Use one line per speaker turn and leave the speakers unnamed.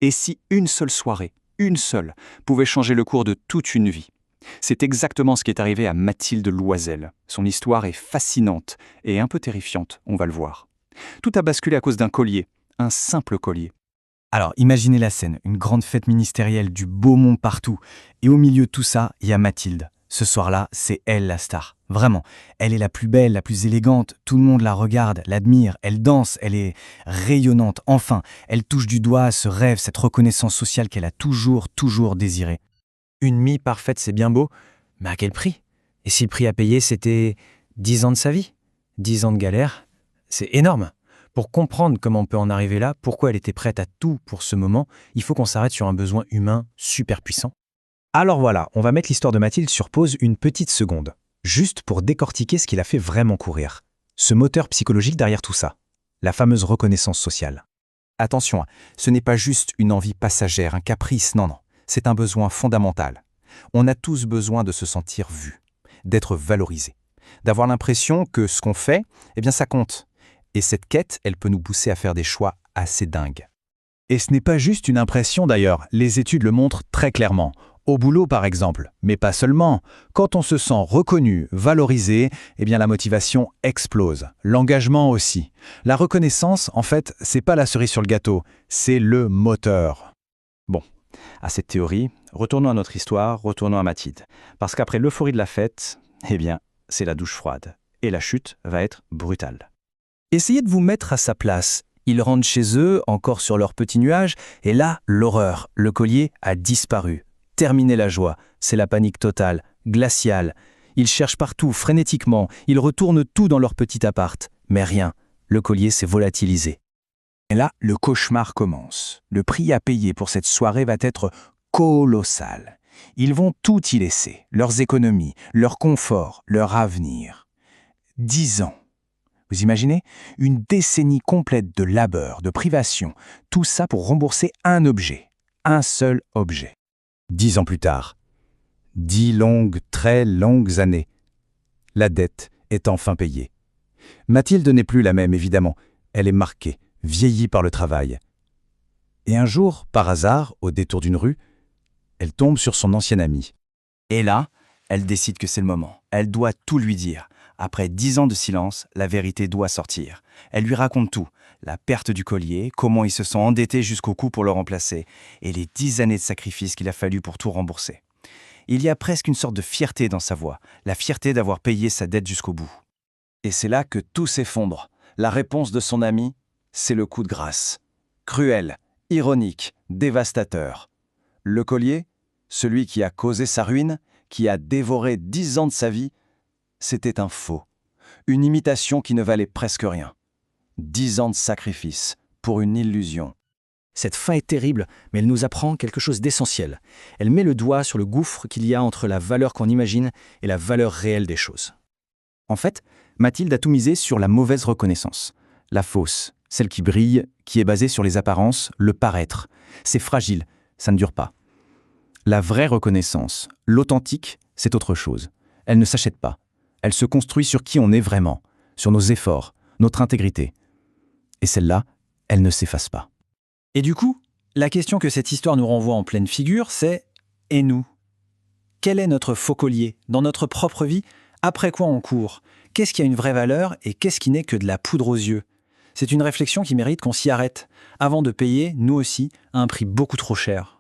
Et si une seule soirée, une seule, pouvait changer le cours de toute une vie? C'est exactement ce qui est arrivé à Mathilde Loisel. Son histoire est fascinante et un peu terrifiante, on va le voir. Tout a basculé à cause d'un collier, un simple collier.
Alors, imaginez la scène, une grande fête ministérielle, du beau monde partout. Et au milieu de tout ça, il y a Mathilde. Ce soir-là, c'est elle la star. Vraiment, elle est la plus belle, la plus élégante. Tout le monde la regarde, l'admire, elle danse, elle est rayonnante. Enfin, elle touche du doigt ce rêve, cette reconnaissance sociale qu'elle a toujours désirée.
Une mie parfaite, c'est bien beau, mais à quel prix? Et si le prix à payer, c'était 10 ans de sa vie? 10 ans de galère? C'est énorme. Pour comprendre comment on peut en arriver là, pourquoi elle était prête à tout pour ce moment, il faut qu'on s'arrête sur un besoin humain super puissant. Alors voilà, on va mettre l'histoire de Mathilde sur pause une petite seconde, juste pour décortiquer ce qui l'a fait vraiment courir. Ce moteur psychologique derrière tout ça, la fameuse reconnaissance sociale.
Attention, ce n'est pas juste une envie passagère, un caprice, non. C'est un besoin fondamental. On a tous besoin de se sentir vu, d'être valorisé, d'avoir l'impression que ce qu'on fait, ça compte. Et cette quête, elle peut nous pousser à faire des choix assez dingues.
Et ce n'est pas juste une impression d'ailleurs, les études le montrent très clairement. Au boulot par exemple, mais pas seulement. Quand on se sent reconnu, valorisé, la motivation explose. L'engagement aussi. La reconnaissance, en fait, c'est pas la cerise sur le gâteau, c'est le moteur.
Bon, à cette théorie, retournons à notre histoire, retournons à Mathilde. Parce qu'après l'euphorie de la fête, c'est la douche froide. Et la chute va être brutale.
Essayez de vous mettre à sa place. Ils rentrent chez eux, encore sur leur petit nuage, et là, l'horreur. Le collier a disparu. Terminez la joie. C'est la panique totale, glaciale. Ils cherchent partout, frénétiquement. Ils retournent tout dans leur petit appart. Mais rien. Le collier s'est volatilisé.
Et là, le cauchemar commence. Le prix à payer pour cette soirée va être colossal. Ils vont tout y laisser. Leurs économies, leur confort, leur avenir. 10 ans. Vous imaginez? Une décennie complète de labeur, de privation, tout ça pour rembourser un objet, un seul objet. 10 ans plus tard, 10 longues, très longues années, la dette est enfin payée. Mathilde n'est plus la même, évidemment. Elle est marquée, vieillie par le travail. Et un jour, par hasard, au détour d'une rue, elle tombe sur son ancienne amie.
Et là, elle décide que c'est le moment. Elle doit tout lui dire. Après 10 ans de silence, la vérité doit sortir. Elle lui raconte tout. La perte du collier, comment ils se sont endettés jusqu'au cou pour le remplacer, et les 10 années de sacrifice qu'il a fallu pour tout rembourser. Il y a presque une sorte de fierté dans sa voix, la fierté d'avoir payé sa dette jusqu'au bout. Et c'est là que tout s'effondre. La réponse de son ami, c'est le coup de grâce. Cruel, ironique, dévastateur. Le collier, celui qui a causé sa ruine, qui a dévoré 10 ans de sa vie, c'était un faux, une imitation qui ne valait presque rien. 10 ans de sacrifice pour une illusion.
Cette fin est terrible, mais elle nous apprend quelque chose d'essentiel. Elle met le doigt sur le gouffre qu'il y a entre la valeur qu'on imagine et la valeur réelle des choses.
En fait, Mathilde a tout misé sur la mauvaise reconnaissance. La fausse, celle qui brille, qui est basée sur les apparences, le paraître. C'est fragile, ça ne dure pas. La vraie reconnaissance, l'authentique, c'est autre chose. Elle ne s'achète pas. Elle se construit sur qui on est vraiment, sur nos efforts, notre intégrité. Et celle-là, elle ne s'efface pas.
Et du coup, la question que cette histoire nous renvoie en pleine figure, c'est « Et nous ?» Quel est notre faux collier dans notre propre vie? Après quoi on court? Qu'est-ce qui a une vraie valeur et qu'est-ce qui n'est que de la poudre aux yeux? C'est une réflexion qui mérite qu'on s'y arrête, avant de payer, nous aussi, un prix beaucoup trop cher.